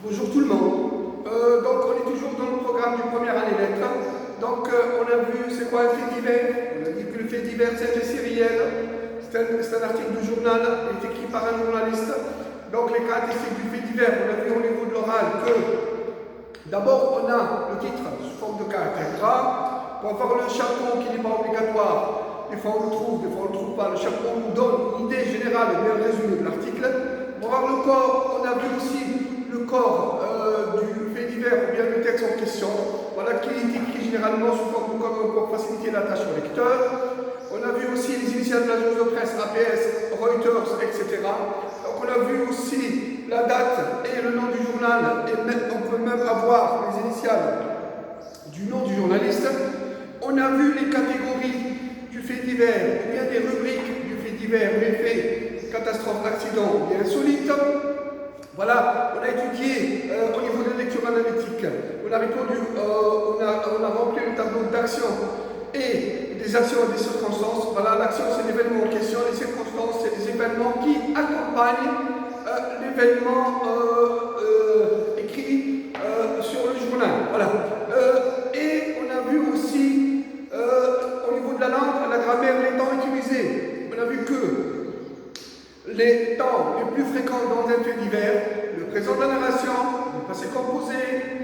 Bonjour tout le monde. Donc on est toujours dans le programme du première année lettres. Donc on a vu c'est quoi un fait divers. On a dit que le fait divers c'est un fait sériel. C'est un article du journal, il est écrit par un journaliste. Donc les caractéristiques du fait divers, on a vu au niveau de l'oral que d'abord on a le titre sous forme de caractère gras. Pour avoir le chapeau qui n'est pas obligatoire, des fois on le trouve, des fois on ne le trouve pas. Le chapeau nous donne une idée générale et bien résumé de l'article. Pour avoir le corps, on a vu aussi le corps du fait divers ou bien le texte en question, voilà, qui est écrit généralement sous forme de com pour faciliter la tâche au lecteur. On a vu aussi les initiales de l'agence de presse, APS, Reuters, etc. Donc on a vu aussi la date et le nom du journal, et on peut même avoir les initiales du nom du journaliste. On a vu les catégories du fait divers, ou bien des rubriques du fait divers, les faits, catastrophes, accidents, bien insolites. Voilà, on a étudié au niveau de la lecture analytique, on a répondu, on a rempli le tableau d'action et des actions et des circonstances. Voilà, l'action c'est l'événement en question, les circonstances c'est les événements qui accompagnent l'événement écrit sur le journal. Voilà. Et on a vu aussi au niveau de la langue, la grammaire, les temps utilisés. On a vu que les temps les plus fréquents dans un fait divers, le présent de la narration, le passé composé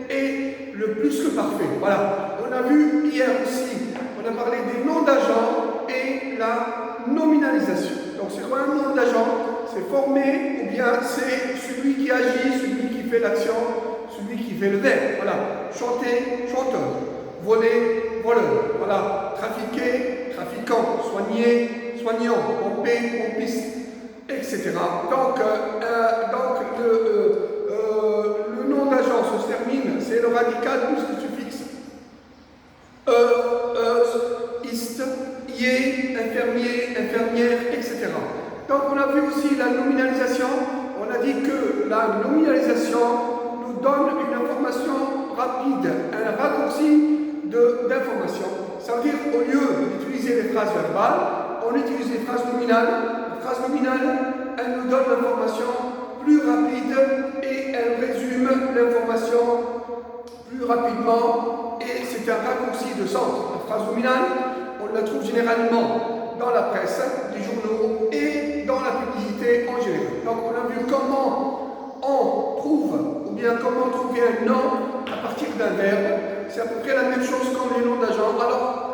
et le plus que parfait. Voilà. On a vu hier aussi, on a parlé des noms d'agents et la nominalisation. Donc c'est quoi un nom d'agent? C'est formé ou bien c'est celui qui agit, celui qui fait l'action, celui qui fait le verbe. Voilà. Chanter, chanteur. Voler, voleur. Voilà. Trafiquer, trafiquant. Soigner, soignant. Pomper, pompiste, etc. Donc le nom d'agence se termine, c'est le radical plus le suffixe. Ist, ier, infirmier, infirmière, etc. Donc on a vu aussi la nominalisation. On a dit que la nominalisation nous donne une information rapide, un raccourci d'information. Ça veut dire au lieu d'utiliser les phrases verbales, on utilise les phrases nominales. La phrase nominale, elle nous donne l'information plus rapide et elle résume l'information plus rapidement et c'est un raccourci de sens. La phrase nominale, on la trouve généralement dans la presse, les journaux et dans la publicité en général. Donc on a vu comment on trouve ou bien comment trouver un nom à partir d'un verbe. C'est à peu près la même chose comme les noms d'agents. Alors,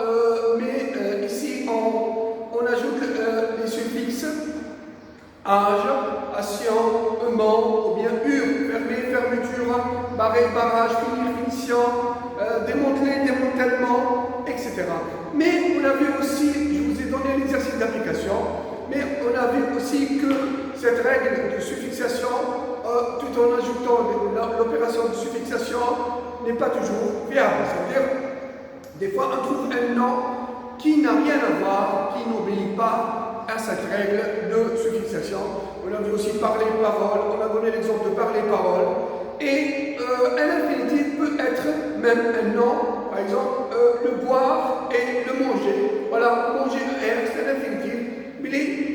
mais ici on ajoute les suffixes âge, action, aimant, ou bien fermer, fermeture, barrer, barrage, finir, finition, démanteler, démantèlement, etc. Mais on a vu aussi, je vous ai donné l'exercice d'application, mais on a vu aussi que cette règle de suffixation, tout en ajoutant l'opération de suffixation, n'est pas toujours viable. C'est-à-dire, des fois on trouve un nom qui n'a rien à voir, qui n'obéit pas à cette règle de suffixation. On a vu aussi parler, parole, on a donné l'exemple de parler, parole. Et un infinitif peut être même un nom, par exemple, le boire et le manger. Voilà, manger, c'est un infinitif, mais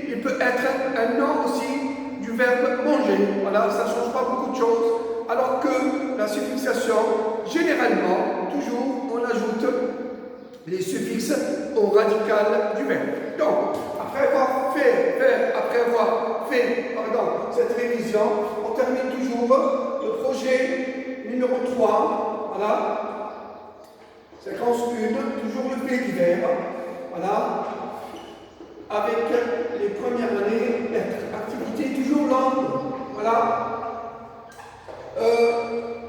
il peut être un nom aussi du verbe manger. Voilà, ça ne change pas beaucoup de choses. Alors que la suffixation, généralement, toujours, on ajoute les suffixes au radical du verbe. Donc, après avoir fait cette révision, on termine toujours le projet numéro 3, voilà, séquence 1, toujours le fait divers, voilà, avec les premières années lettres, activité toujours longue, voilà.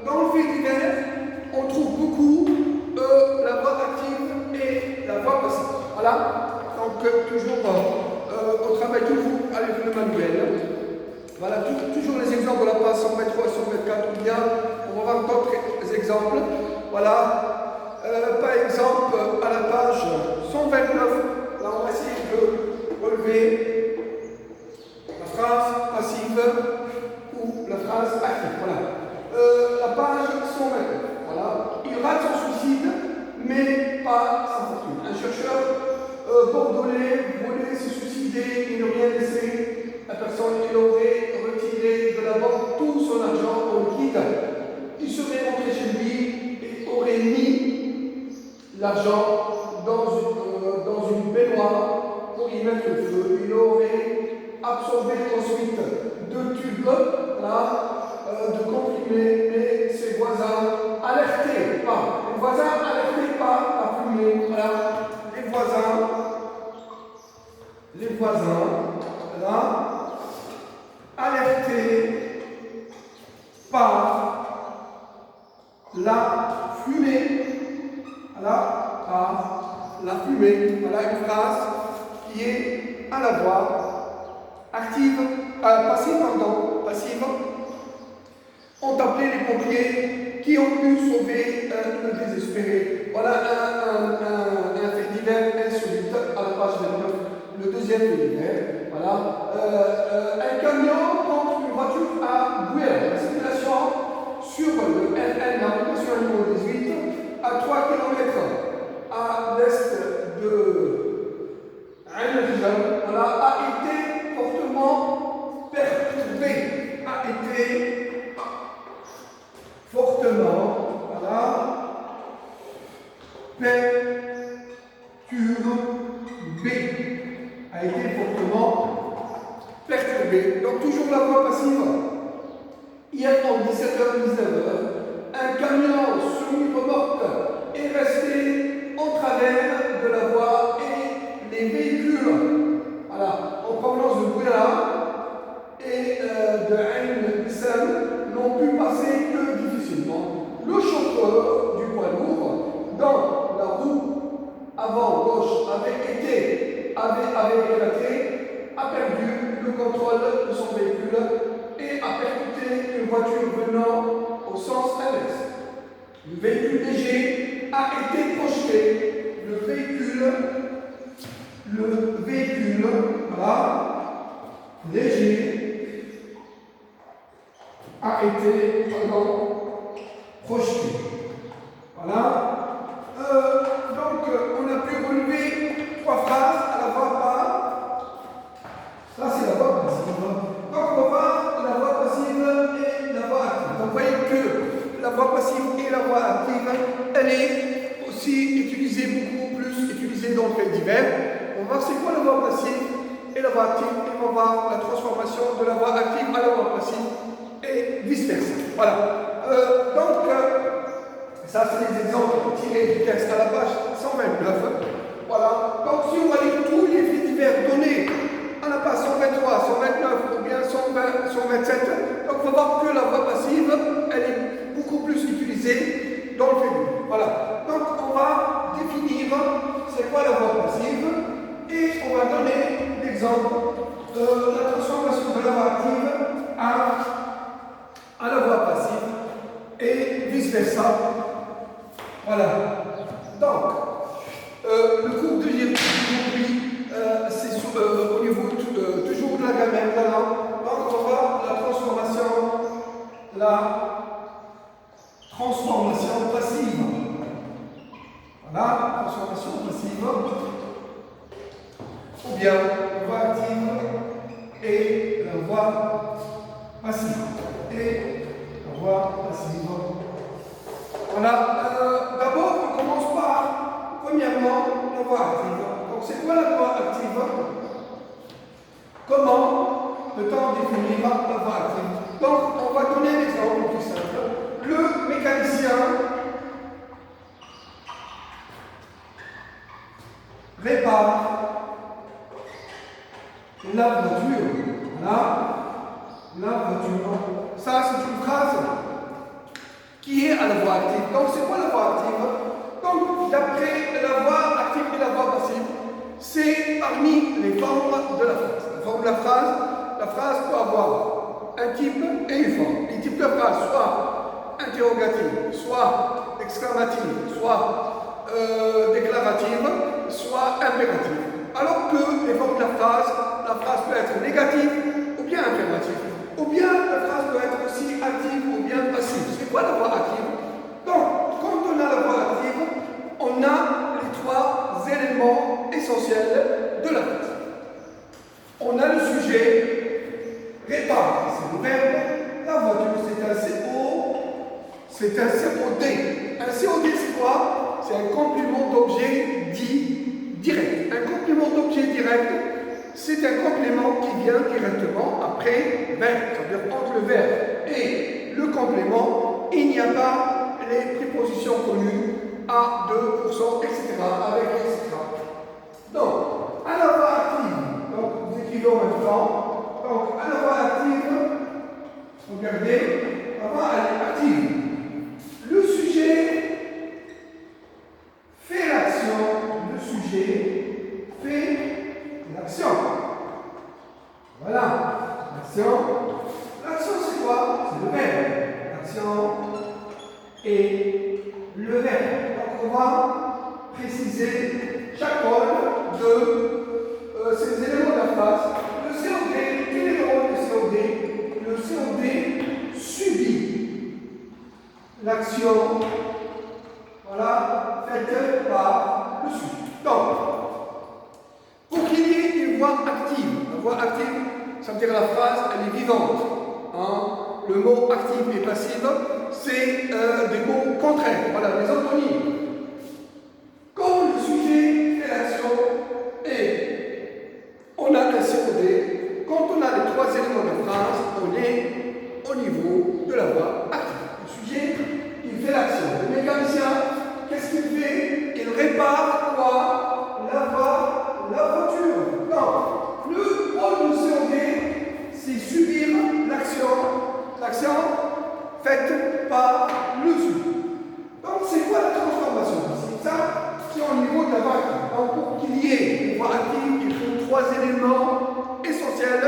Dans le fait divers, on trouve beaucoup la voix active et la voix passive. Voilà, donc toujours, on travaille toujours avec le manuel. Voilà, toujours les exemples de la page 123 et 124, ou bien on va voir d'autres exemples. Voilà, par exemple, à la page 129, là on va essayer de relever la phrase passive ou la phrase active. Voilà. La page 129, voilà, il rate son suicide, mais pas sa fortune. Un chercheur bordelais voulait se suicider et ne rien laisser. La personne qui aurait retiré de la banque tout son argent en liquide recevoir ensuite de tubes, de comprimés, mais ses voisins alertés par. Les voisins alertés par la fumée. Voilà. Les voisins, alertés par la fumée. Par la fumée. Voilà une phrase qui est à la voix active, passive, ont appelé les pompiers qui ont pu sauver le désespéré. Voilà un fait divers insolite à la page 29, le deuxième fait divers. Voilà. Un camion contre une voiture à Bouer. La circulation sur le RN, la route numéro 18, à 3 km à l'est de Ain-Rijal, a été fortement perturbé. Donc toujours la voie passive. Hier, en 17h-19h, un camion semi-remorque est resté en travers de la voie et les véhicules en provenance de Bouira et de Ain-Bissam n'ont pu passer que difficilement. Le chauffeur du poids lourd, dans la roue avant gauche, avait éclaté, a perdu le contrôle de son véhicule et a percuté une voiture venant au sens inverse. Le véhicule léger a été projeté. Le véhicule léger a été projeté. Voilà. Donc, on a pu relever 3 phrases à la voix pas. Ça, c'est la voix passive. Donc, on va voir la voix passive et la voix active. Donc, vous voyez que la voix passive et la voix active, elle est aussi utilisée, beaucoup plus utilisée dans le fait divers. On va voir c'est quoi la voix passive et la voix active. Et on va voir la transformation de la voix active à la voix passive et vice-versa. Voilà. Ça, c'est les exemples tirés du texte à la page 129. Voilà. Donc, si on va lire tous les faits divers donnés à la page 123, 129 ou bien 120, 127, donc on va voir que la voix passive, elle est beaucoup plus utilisée dans le fait divers. Voilà. Donc, on va définir c'est quoi la voix passive et on va donner l'exemple de la transformation de la voix active à la voix passive et vice-versa. Voilà. Donc, le cours d'aujourd'hui, c'est au niveau toujours de la grammaire. Donc, on va voir la transformation passive. Voilà, transformation passive. Ou bien la voix active et la voix passive. Voilà. D'abord, on commence par, premièrement, la voix active. Donc, c'est quoi la voix active? Comment peut-on définir la voix active? Donc, on va donner un exemple plus simple. Le mécanicien répare la voiture. La voiture. Ça, c'est une phrase qui est à la voix active. Donc, c'est quoi la voix active? Donc, d'après la voix active et la voix passive, c'est parmi les formes de la phrase. La forme de la phrase peut avoir un type et une forme. Les types de phrases, soit interrogative, soit exclamative, soit déclarative, soit impérative. Alors que les formes de la phrase peut être négative ou bien affirmative. Ou bien la phrase peut être aussi active ou bien passive. C'est quoi la voix active? Donc, quand on a la voix active, on a les 3 éléments essentiels de la phrase. On a le sujet, répare, c'est le verbe. La voiture, c'est un COD. Un COD, c'est quoi? C'est un complément d'objet dit direct. Un complément d'objet direct, c'est un complément qui vient directement après verbe. C'est-à-dire entre le verbe et le complément, il n'y a pas les prépositions connues à 2%, etc. avec etc. Donc, à la voix active, donc nous écrivons en même temps. Donc, à la voix active, regardez, la voix elle est active. Le sujet fait l'action, le sujet fait l'action. Voilà, l'action. L'action c'est quoi? C'est le verbe. L'action et le verbe. Donc on va préciser chaque rôle de ces éléments de la phrase. Le COD, quel est le rôle du COD? Le COD subit l'action, voilà, faite par le sujet. Donc, pour qu'il y ait une voix active, la voix active, ça veut dire la phrase, elle est vivante. Hein? Le mot actif et passif, c'est des mots contraires, voilà, des antonymes. Quand le sujet fait l'action et on a un COD, quand on a les trois éléments de phrase, on est au niveau de la voix active. Le sujet, il fait l'action. Le mécanicien, qu'est-ce qu'il fait? Il répare quoi? La voiture. Non. Le rôle du COD, c'est subir l'action faite par le sujet. Donc, c'est quoi la transformation? C'est ça, c'est au niveau de la voix active. Donc, pour qu'il y ait une voix active, il faut trois éléments essentiels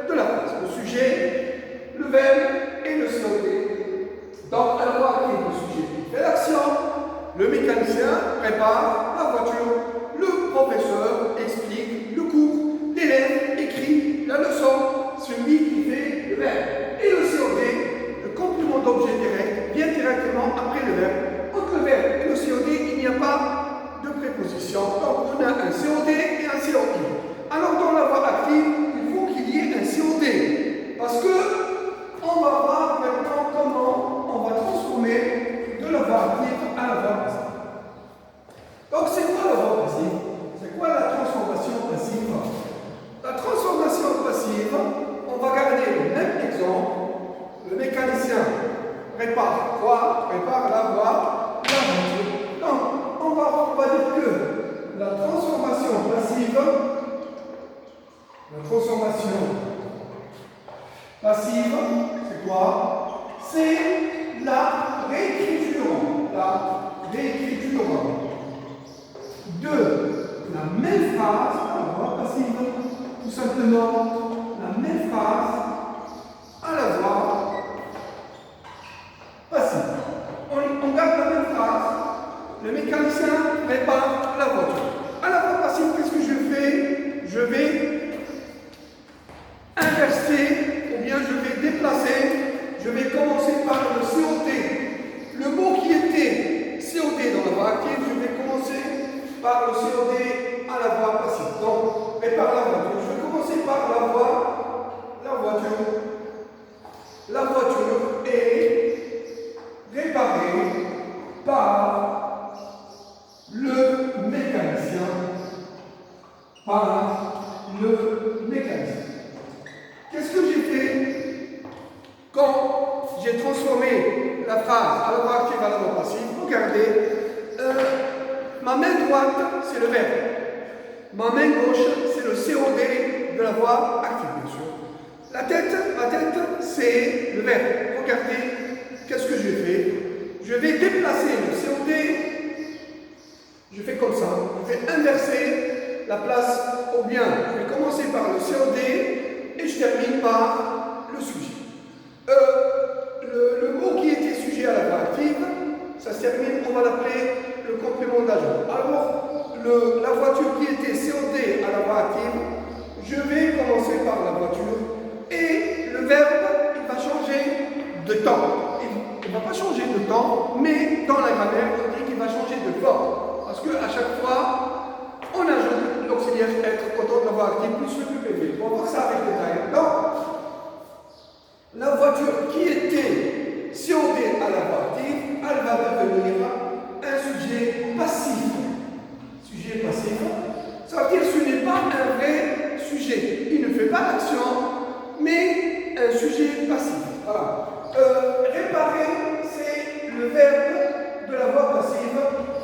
de la phrase. Le sujet, le verbe et le COD. Donc, à la voix active, le sujet fait l'action, le mécanicien prépare la voiture, le professeur explique le cours, l'élève écrit la leçon, celui qui fait le verbe. Et le COD, le complément d'objet direct, vient directement après le verbe. Entre le verbe et le COD, il n'y a pas de préposition. Donc, on a un COD et un COI. Alors, dans la voix active, il faut qu'il y ait un COD. Parce que on va voir maintenant comment on va transformer de la voix active à la voix passive. Donc, c'est quoi la voix passive? C'est quoi la transformation passive? La transformation passive, on va garder le même exemple. Le mécanicien prépare quoi? Prépare la voiture. Donc, on va dire que la transformation passive, c'est quoi? C'est la réécriture. De la même phrase, la voix passive, tout simplement la même phrase à la voix passive. On garde la même phrase, le mécanicien prépare la voiture. À la voix passive, qu'est-ce que je fais? Je vais inverser, ou bien je vais déplacer, je vais commencer par le COD. Le mot qui était COD dans la voix active, je vais commencer par le COD à la voix passive. Donc, prépare la voiture. Je vais commencer par la voiture. La voiture est réparée par le mécanicien. Qu'est-ce que j'ai fait quand j'ai transformé la phrase à la voix active à la voix passive? Regardez, ma main droite, c'est le verbe. Ma main gauche, c'est le COD de la voix active, bien sûr. Ma tête, c'est le verbe. Regardez, qu'est-ce que j'ai fait? Je vais déplacer le COD. Je fais comme ça. Je vais inverser la place au bien. Je vais commencer par le COD et je termine par le sujet. Le mot qui était sujet à la voix active, ça se termine, on va l'appeler le complément d'agent. Alors, la voiture qui était COD à la voix active, je vais commencer par la voiture et le verbe, il va changer de temps. Il ne va pas changer de temps, mais dans la grammaire, on dit qu'il va changer de forme. Parce qu'à chaque fois, on ajoute l'auxiliaire être au temps de la voix active plus le PPV. On va voir ça avec détail. Donc, la voiture qui était COD à la voix active, elle va devenir un sujet passif. Sujet passif, ça veut dire que ce n'est pas un vrai sujet. Il ne fait pas l'action, mais Voilà. Réparer, c'est le verbe de la voix passive.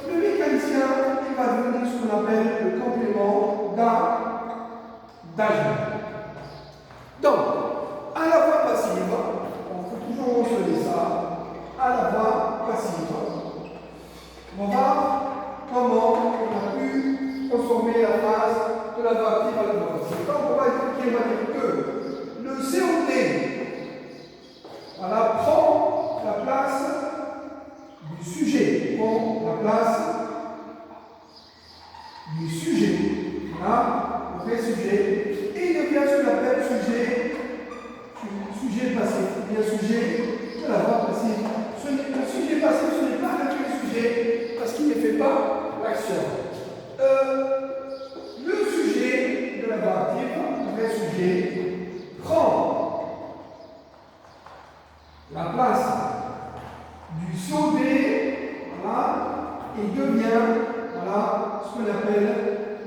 Le mécanicien, il va devenir ce qu'on appelle le complément d'agent. Donc, à la voix passive, on peut toujours mentionner ça, à la voix passive. On va voir comment on a pu transformer la phrase de la voix active à la voix passive. Donc, on va expliquer, on va dire que le COD, voilà, prend la place du sujet, prend la place du sujet, voilà, le vrai sujet, et il devient ce qu'on appelle sujet passif, bien sujet de la voix passive. Le sujet passif, ce n'est pas le sujet, parce qu'il ne fait pas l'action. Le sujet de la voix active, le vrai sujet, prend la place du COD, voilà, et devient, voilà, ce qu'on appelle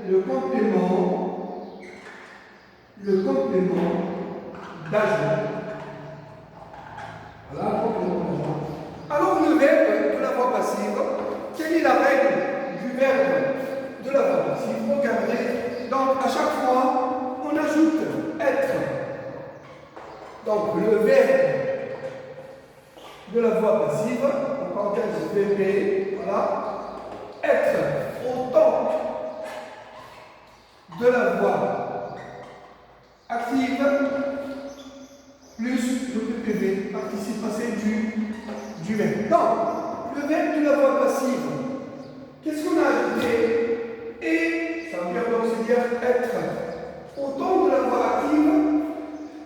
le complément d'agent. Voilà, le complément d'agent. Alors, le verbe de la voix passive, quelle est la règle du verbe de la voix passive? Regardez, donc à chaque fois, on ajoute être. Donc, le verbe de la voix passive, en parenthèse VP, voilà, être autant de la voix active plus le PPV, participe passé du verbe. Donc, le verbe de la voix passive, qu'est-ce qu'on a ajouté? Et ça veut dire donc se dire être autant de la voix active.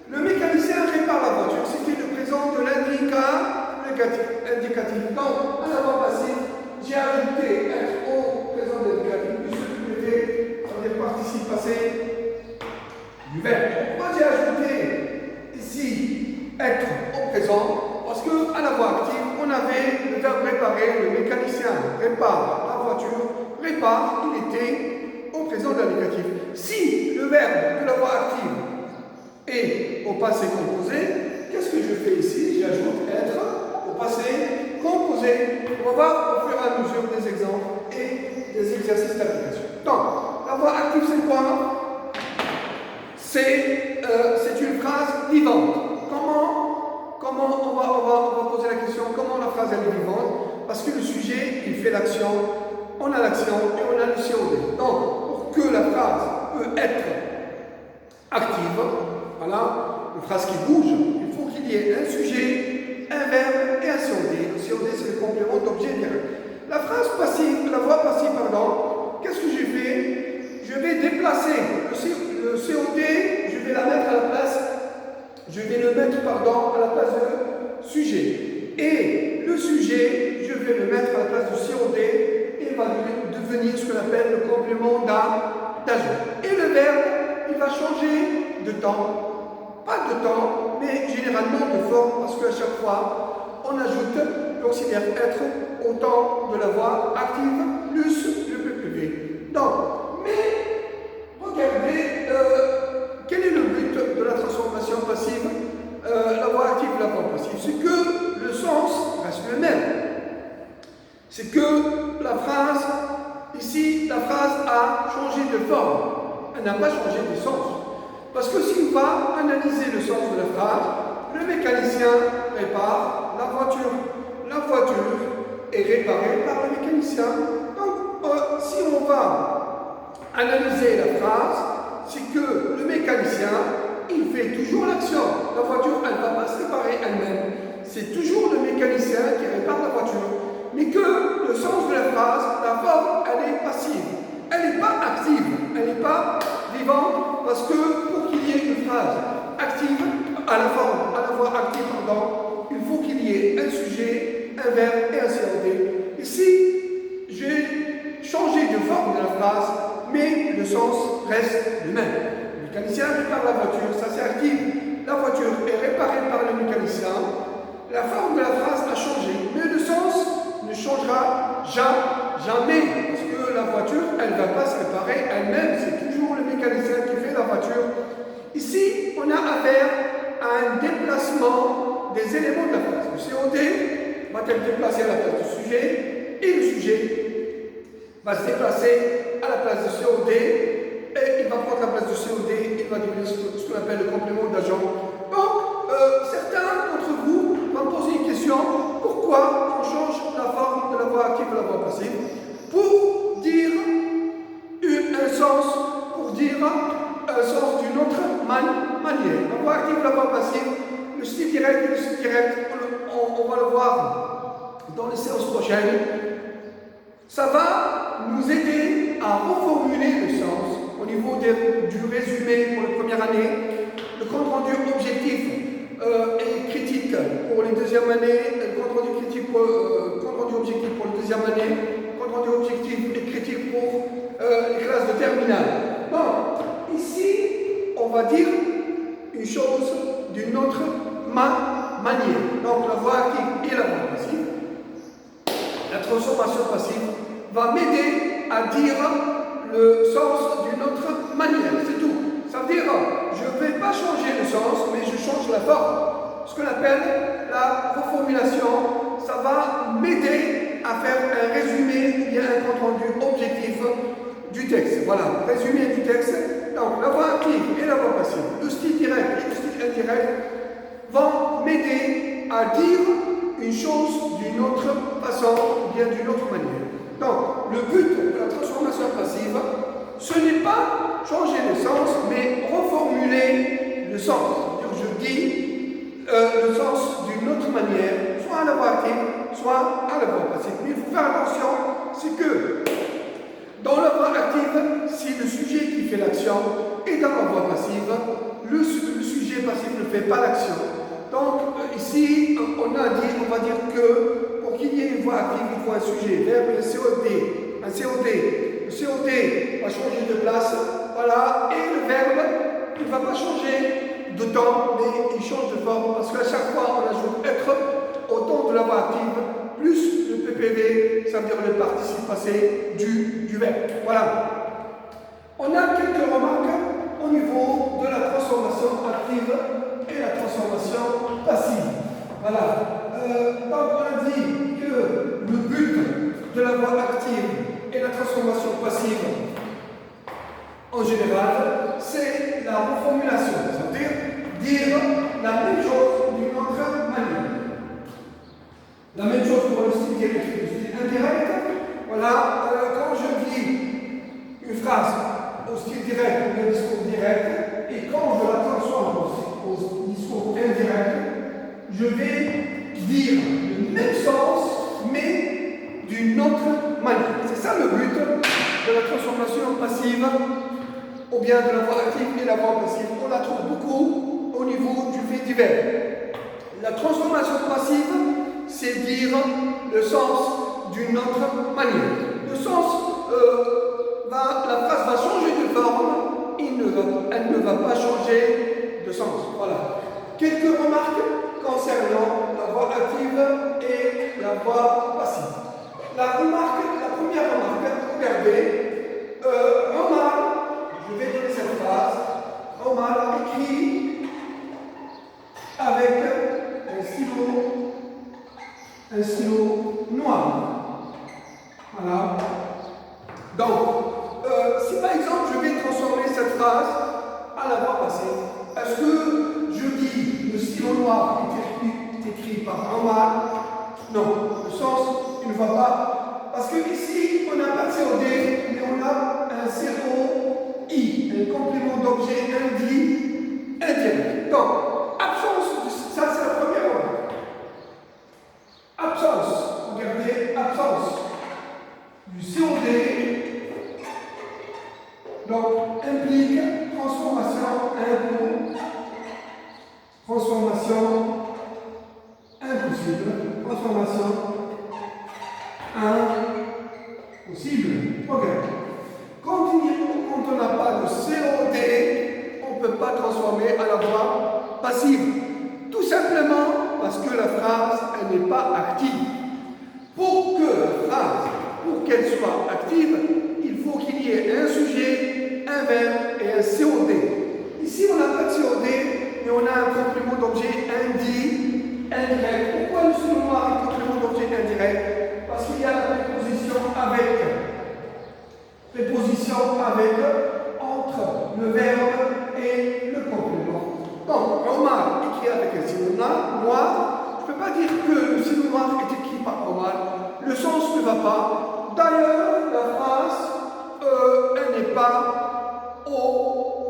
Le mécanicien répare la voiture, c'était le présent de l'indicatif. Donc, à la voix passive, j'ai ajouté être au présent de l'indicatif plus le PPV, ça veut dire participe passé du verbe. Pourquoi j'ai ajouté ici être au présent? Parce qu'à la voix active, on avait le verbe réparer, le mécanicien répare la voiture, répare, il était au présent de l'indicatif. Si le verbe de la voix active est au passé composé, qu'est-ce que je fais ici? J'ajoute être au passé composé. On va voir au fur et à mesure des exemples et des exercices d'application. Donc, la voix active, c'est quoi? C'est une phrase vivante. Comment on va poser la question, comment la phrase est vivante? Parce que le sujet, il fait l'action, on a l'action et on a le COD. Donc, pour que la phrase peut être active, voilà, une phrase qui bouge, il faut qu'il y ait un sujet, un verbe et un COD. Le COD, c'est le complément d'objet direct. La phrase passive, la voix passive, pardon, qu'est-ce que j'ai fait? Je vais déplacer le COD, je vais la mettre à la place, je vais le mettre, pardon, à la place de sujet. Et le sujet, je vais le mettre à la place du COD et il va devenir ce qu'on appelle le complément d'agent. Et le verbe, il va changer de temps. Pas de temps, mais généralement de forme, parce qu'à chaque fois, on ajoute l'auxiliaire être au temps de la voix active plus le PPV. Donc, mais regardez, quel est le but de la transformation passive, la voix active et la voix passive? C'est que le sens reste le même. C'est que la phrase, ici, la phrase a changé de forme. Elle n'a pas changé de sens. Parce que si on va analyser le sens de la phrase, le mécanicien répare la voiture. La voiture est réparée par le mécanicien. Donc, si on va analyser la phrase, c'est que le mécanicien, il fait toujours l'action. La voiture, elle ne va pas se réparer elle-même. C'est toujours le mécanicien qui répare la voiture. Mais que le sens de la phrase, la forme, elle est passive. Elle n'est pas active. Elle n'est pas vivante. Parce que pour qu'il y ait une phrase active, à la voix active, pardon, il faut qu'il y ait un sujet, un verbe et un COD. Ici, j'ai changé de forme de la phrase, mais le sens reste le même. Le mécanicien répare la voiture, ça c'est actif. La voiture est réparée par le mécanicien. La forme de la phrase a changé, mais le sens ne changera jamais. Parce que la voiture, elle ne va pas se réparer elle-même. C'est toujours le mécanicien qui fait la voiture. Ici, on a affaire à un déplacement des éléments de la phrase. Le COD va être déplacé à la place du sujet et le sujet va se déplacer à la place du COD et il va prendre la place du COD et il va devenir ce qu'on appelle le complément d'agent. Donc, certains d'entre vous vont poser une question, pourquoi on change la forme de la voix active et de la voix passive pour dire un sens, d'une autre manière. La voix active et la voix passive, le style direct et le style direct, on va le voir dans les séances prochaines. Ça va nous aider à reformuler le sens au niveau du résumé pour la première année, le compte rendu objectif et critique pour les deuxièmes années, le compte rendu objectif pour la deuxième année, le compte rendu objectif et critique pour les classes de terminale. Bon, ici, on va dire une chose d'une autre manière. Donc, la voix active et la voix passive. La transformation passive va m'aider à dire le sens d'une autre manière. C'est tout. Ça veut dire, je ne vais pas changer le sens, mais je change la forme. Ce qu'on appelle la reformulation, ça va m'aider à faire un résumé ou bien un compte rendu objectif du texte. Voilà, résumé du texte. Donc, la voix active et la voix passive, le style direct et le style indirect vont m'aider à dire une chose d'une autre façon ou bien d'une autre manière. Donc, le but de la transformation passive, ce n'est pas changer le sens, mais reformuler le sens. C'est-à-dire, je dis le sens d'une autre manière, soit à la voix active, soit à la voix passive. Mais il faut faire attention, c'est que dans la voix active, si le sujet qui fait l'action est dans la voix passive, le sujet passif ne fait pas l'action. Donc, ici, on va dire que pour qu'il y ait une voix active, il faut un sujet, verbe et COD. Un COD. Le COD va changer de place, voilà, et le verbe, il ne va pas changer de temps, mais il change de forme, parce qu'à chaque fois, on ajoute être au temps de la voix active, plus le PPV, ça veut dire le participe passé du verbe. Voilà. On a quelques remarques au niveau de la transformation active et la transformation passive. Voilà. Donc on a dit que le but de la voix active et la transformation passive, en général, c'est la reformulation, c'est-à-dire dire la même chose d'une autre manière. La même chose pour le style direct et le style indirect. Voilà, quand je dis une phrase au style direct ou au discours direct, et quand je la transforme au discours indirect, je vais dire le même sens, mais d'une autre manière. C'est ça le but de la transformation passive, ou bien de la voix active et la voix passive. On la trouve beaucoup au niveau du fait divers. La transformation passive, c'est dire le sens d'une autre manière. Le sens, la phrase va changer de forme, elle ne va pas changer de sens. Voilà. Quelques remarques concernant la voix active et la voix passive. La première remarque, regardez, Omar, je vais donner cette phrase, Omar écrit avec un stylo noir. Voilà. Donc, si par exemple je vais transformer cette phrase à la voix passive, est-ce que je dis le stylo noir est écrit par Omar? Non, le sens il ne va pas. Parce que ici, on n'a pas de COD, mais on a un COI, un complément d'objet indirect. Donc, absence, ça c'est la première remarque. Absence, regardez, absence du COD, donc implique transformation impossible, transformation impossible. Ok. Quand on n'a pas de COD, on ne peut pas transformer à la voix passive. Tout simplement parce que la phrase, elle n'est pas active. Pour que la phrase, pour qu'elle soit active, il faut qu'il y ait un sujet, un verbe et un COD. Ici, on n'a pas de COD, mais on a un complément d'objet indirect. Pourquoi le surnom est complément d'objet indirect? Parce qu'il y a la préposition avec. Préposition avec entre le verbe et le complément. Donc, Omar écrit avec un signe noir. Je ne peux pas dire que le signe noir est écrit par Omar. Le sens ne va pas. D'ailleurs, la phrase, elle n'est pas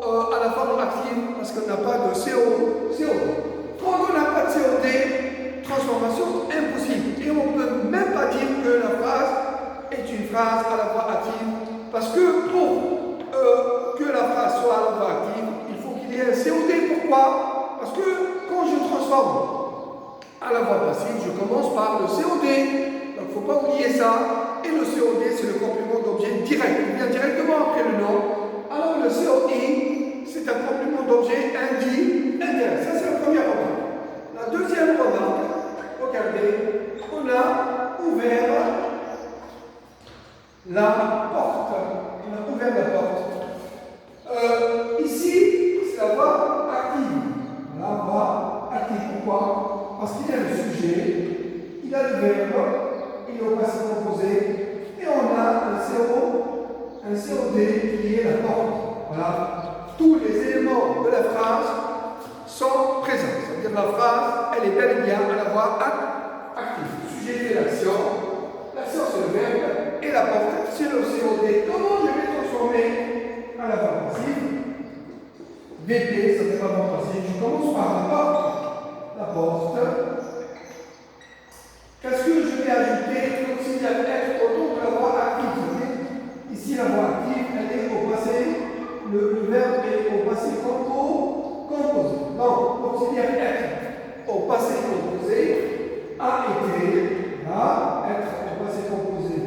à la forme active parce qu'on n'a pas de COD. Quand on n'a pas de COD, transformation impossible. Et on ne peut même pas dire que la phrase est une phrase à la voix active. Parce que pour que la phrase soit à la voix active, il faut qu'il y ait un COD. Pourquoi? Parce que quand je transforme à la voix passive, je commence par le COD. Donc il ne faut pas oublier ça. Et le COD, c'est le complément d'objet direct. Il vient directement après le nom. Alors le COI, c'est un complément d'objet indirect. Ça, c'est la première remarque. La deuxième remarque, regardez, on a ouvert la porte. On a ouvert la porte. Ici, c'est la voix active. La voix active. Pourquoi? Parce qu'il y a le sujet, il a le verbe, il est au passé composé, et on a un COD qui est la porte. Voilà. Tous les éléments de la phrase sont présents. C'est-à-dire la phrase, elle est bel et bien à la voix active. Le sujet fait l'action. L'action, c'est le verbe. Et la porte, c'est le COD. Comment je vais transformer à la voix passive? VP, ça fait pas voix passive. Je commence par la porte. La porte. Qu'est-ce que je vais ajouter auxiliaire être autour de la voix active? Ici, la voix active, elle est au passé. Le verbe est au passé composé. Donc, auxiliaire être au passé composé a été. Là, être au passé composé,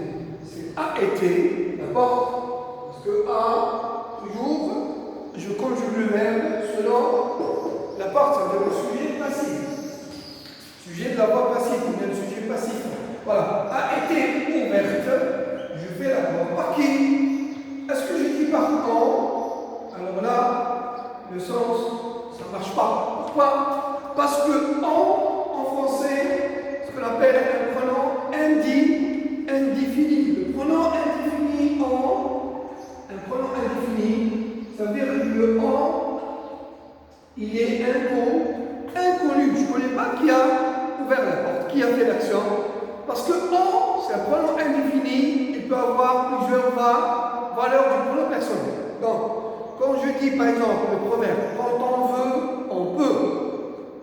c'est a été, d'accord? Parce que a, toujours, je conjugue le verbe selon la porte, ça veut dire le sujet passif. Sujet de la voix passive, ou bien le sujet passif. Voilà, a été ouverte, je fais la voix par qui? Est-ce que je dis par quand? Alors là, le sens, ça ne marche pas. Pourquoi? Parce que en français, ce qu'on appelle un pronom indéfini. Le pronom indéfini un pronom indéfini, ça veut dire que le en, il est inconnu. Je ne connais pas qui a ouvert la porte, qui a fait l'action. Parce que en, c'est un pronom indéfini, il peut avoir plusieurs valeurs du pronom personnel. Donc, quand je dis par exemple le proverbe, quand on veut, on peut.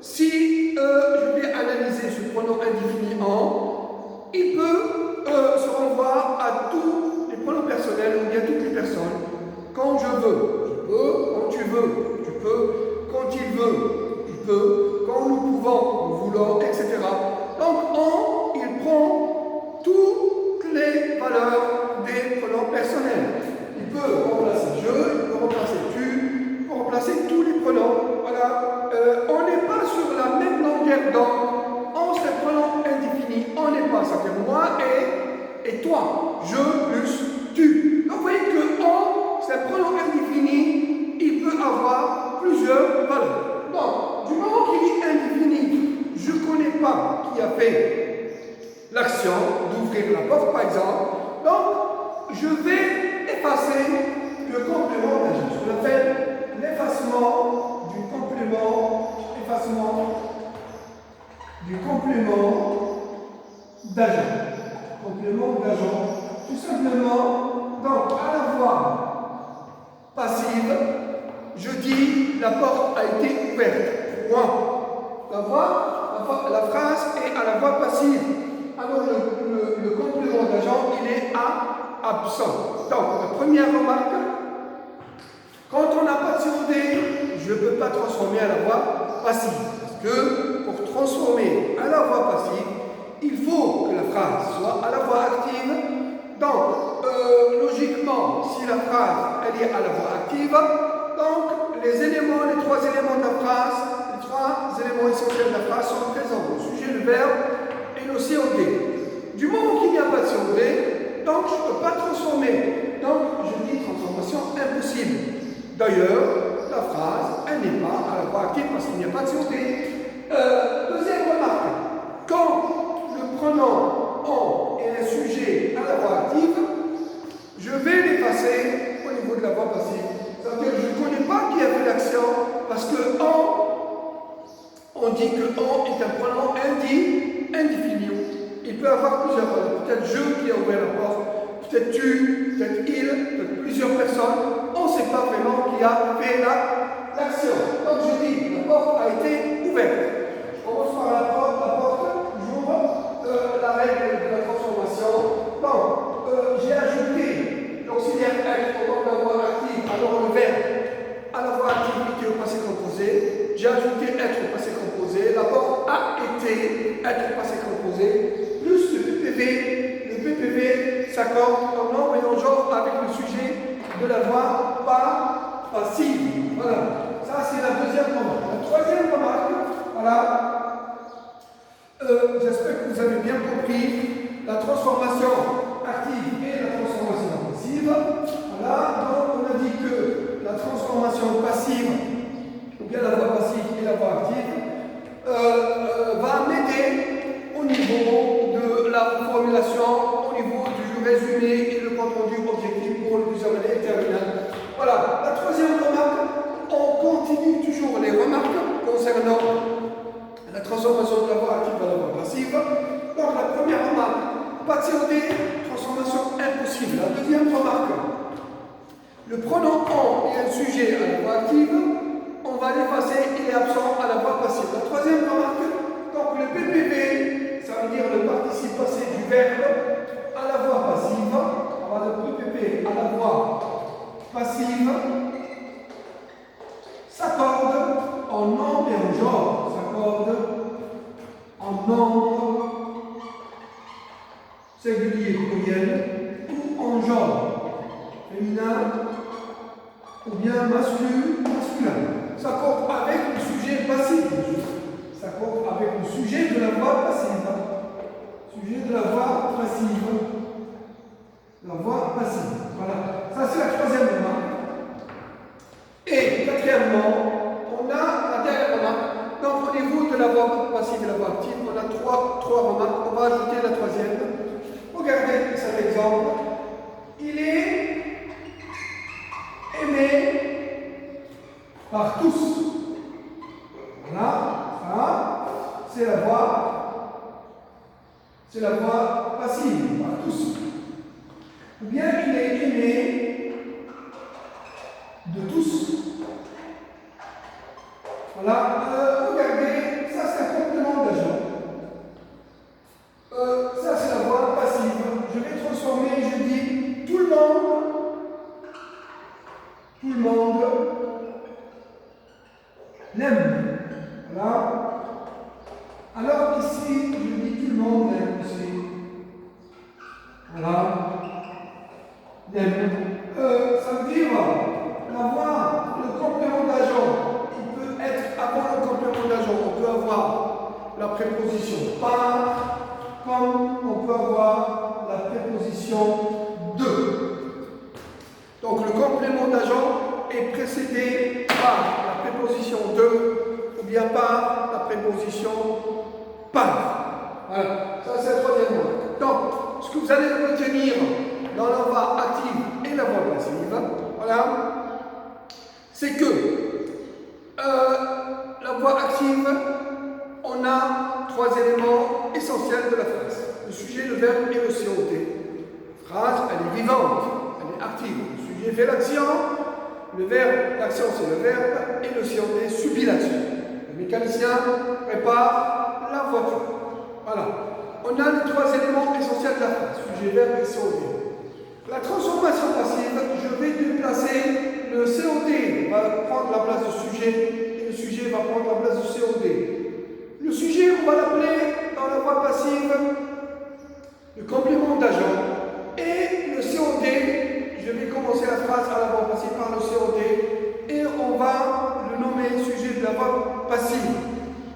Si je vais analyser ce pronom indéfini en, il peut se renvoyer à tous les pronoms personnels ou bien toutes les personnes. Quand je peux, quand tu veux, tu peux, quand il veut, il peut, quand nous pouvons, nous voulons, etc. Donc en, il prend toutes les valeurs des pronoms personnels. Il peut remplacer je, il peut remplacer tu, il peut remplacer tous les pronoms. Voilà. On n'est pas sur la même longueur d'onde. En c'est un pronom indéfini. On n'est pas. Ça fait moi et toi. Je plus tu. Donc vous voyez que en, c'est un pronom indéfini. Il peut avoir plusieurs valeurs. Donc, du moment qu'il est indéfini, je ne connais pas qui a fait l'action d'ouvrir la porte, par exemple. Donc, je vais effacer le complément d'agent. Ce qu'on appelle l'effacement du complément d'agent. Complément d'agent. Tout simplement, donc, à la voix passive, je dis la porte a été ouverte. Point. La phrase est à la voix passive. Alors, le complément d'agent, il est absent. Donc, la première remarque, quand on n'a pas de COD, je ne peux pas transformer à la voix passive. Parce que pour transformer à la voix passive, il faut que la phrase soit à la voix active. Donc, logiquement, si la phrase elle est à la voix active, donc les trois éléments de la phrase, les trois éléments essentiels de la phrase sont présents. Le sujet, le verbe et le COD. Du moment qu'il n'y a pas de COD, donc je ne peux pas transformer. Donc, je dis transformation impossible. D'ailleurs, la phrase, elle n'est pas à la voix active parce qu'il n'y a pas de COD. Deuxième remarque. On dit que on est un pronom indéfini. Il peut avoir plusieurs pronoms. Peut-être je qui a ouvert la porte, peut-être tu, peut-être il, peut-être plusieurs personnes. On ne sait pas vraiment qui a fait l'action. Donc je dis, la porte a été ouverte. Je commence par la porte, j'ouvre la règle de la transformation. Donc, j'ai ajouté l'auxiliaire être au nom de la voix active, alors le verbe à la voix active était au passé composé. J'ai ajouté être au passé composé. La porte a été être au passé composé. Plus le PPV. Le PPV s'accorde en nombre et en genre avec le sujet de la voix passive. Voilà. Ça, c'est la deuxième remarque. La troisième remarque, voilà. J'espère que vous avez bien compris la transformation active et la transformation passive. Voilà. Donc, on a dit que la transformation passive, ou bien la voix passive et la voix active, va m'aider au niveau de la formulation, au niveau du résumé et le compte rendu objectif pour le examen terminal. Voilà. La troisième remarque, on continue toujours les remarques concernant la transformation de la voix active à la voix passive. Donc la première remarque, pas de COD, transformation impossible. La deuxième remarque, le pronom on est un sujet à la voix active, on va l'effacer, il est absent à la voix passive. La troisième remarque, donc le PPV, ça veut dire le participe passé du verbe à la voix passive. On va le PPV à la voix passive s'accorde en nombre et en genre. S'accorde en nombre singulier pluriel ou en genre féminin ou bien masculin. S'accorde avec le sujet passif. S'accorde avec le sujet de la voix passive. Sujet de la voix passive. La voix passive. Voilà. Ça, c'est la troisième remarque. Et quatrièmement, on a la dernière remarque. Donc, au niveau de la voix passive et la voix active, on a trois remarques. On va ajouter la troisième. Regardez cet exemple. Il est aimé par tous. Voilà. Ça, c'est la voix passive, par tous. Ou bien il est aimé de tous. Voilà, regardez, ça c'est un complément d'agent. Ça c'est la voix passive. Je vais transformer, je dis tout le monde l'aime. Voilà. Alors ici, je dis tout le monde l'aime aussi. Voilà. L'aime. Ça veut dire la voix, le complément d'agent. Il peut être avant le complément d'agent. On peut avoir la préposition par, comme on peut avoir la préposition de. Donc le complément d'agent est précédé par la préposition de ou bien par la préposition par. Voilà, ça c'est la troisième voie. Donc, ce que vous allez retenir dans la voix active et la voix passive, voilà, c'est que la voix active, on a trois éléments essentiels de la phrase. Le sujet, le verbe et le COT. La phrase, elle est vivante, elle est active. Le sujet fait l'action, le verbe, l'action c'est le verbe, et le COT subit l'action. Le mécanicien prépare la voiture. Voilà. On a les trois éléments essentiels de la phrase, sujet, verbe et COT. La transformation passive, je vais déplacer le COT, va prendre la place du sujet, et le sujet va prendre la place du COT. Le sujet, on va l'appeler dans la voix passive le complément d'agent. Et le COT, je vais commencer la phrase à la voix passive par le COT, et on va le nommer sujet de la voix passive.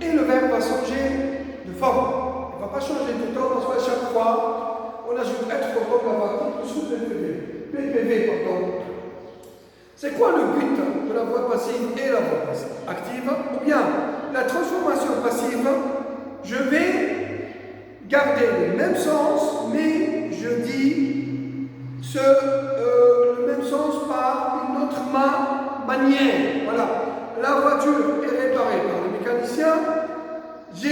Et le verbe va changer de forme. Il ne va pas changer de temps parce qu'à chaque fois, on ajoute être au temps de la voix active sous PPV. PPV, pardon. C'est quoi le but de la voix passive et la voix active? Ou bien, la transformation passive, je vais garder le même sens, mais je dis le même sens par une autre manière. Voilà. La voiture est réparée par le mécanicien, G,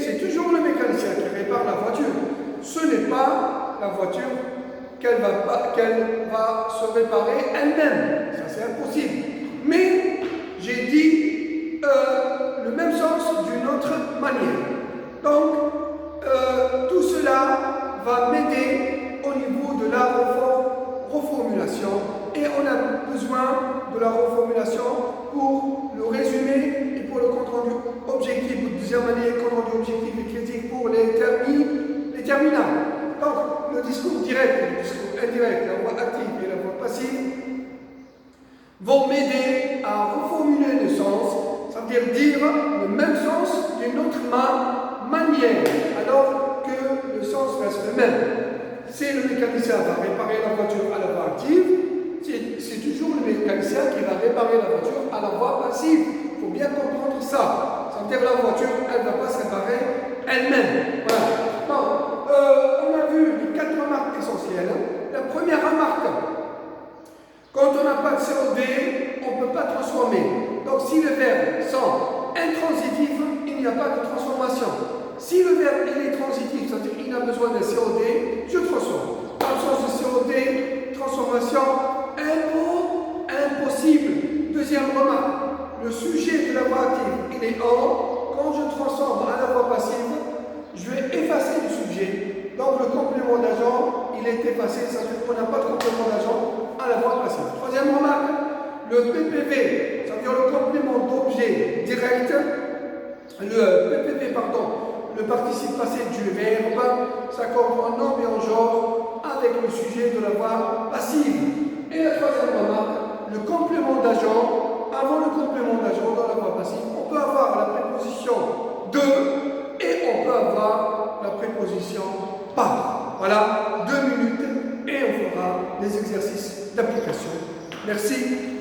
c'est toujours le mécanicien qui répare la voiture. Ce n'est pas la voiture qu'elle va se réparer elle-même. Ça, c'est impossible. Mais j'ai dit le même sens d'une autre manière. Donc, tout cela va m'aider au niveau de la reformulation. Et on a besoin de la reformulation pour le résumé et pour le compte rendu objectif, ou deuxième année, compte rendu objectif et critique pour les terminales. Donc, le discours direct et le discours indirect, la voix active et la voix passive, vont m'aider à reformuler le sens, ça veut dire le même sens d'une autre manière, alors que le sens reste le même. Si le mécanicien va réparer la voiture à la voie active, c'est toujours le mécanicien qui va réparer la voiture à la voie passive. Il faut bien comprendre ça. Ça veut dire que la voiture, elle ne va pas se réparer elle-même. Voilà. Donc, on a vu les 4 remarques essentielles. La première remarque, quand on n'a pas de COD, on ne peut pas transformer. Donc, si le verbe sont intransitif, il n'y a pas de transformation. Si le verbe il est transitif, c'est-à-dire qu'il a besoin d'un COD, je transforme. Absence de COD, transformation impossible. Deuxième remarque, le sujet de la voix active, il est en. Quand je transforme à la voix passive, je vais effacer le sujet. Donc le complément d'agent, il est effacé, c'est-à-dire qu'on n'a pas de complément d'agent à la voix passive. Troisième remarque, le PPV, c'est-à-dire le complément d'objet direct, le participe passé du verbe s'accorde en nombre et en genre avec le sujet de la voix passive. Et la troisième remarque, le complément d'agent, avant le complément d'agent dans la voix passive, on peut avoir la préposition de et on peut avoir la préposition par. Voilà, 2 minutes et on fera des exercices d'application. Merci.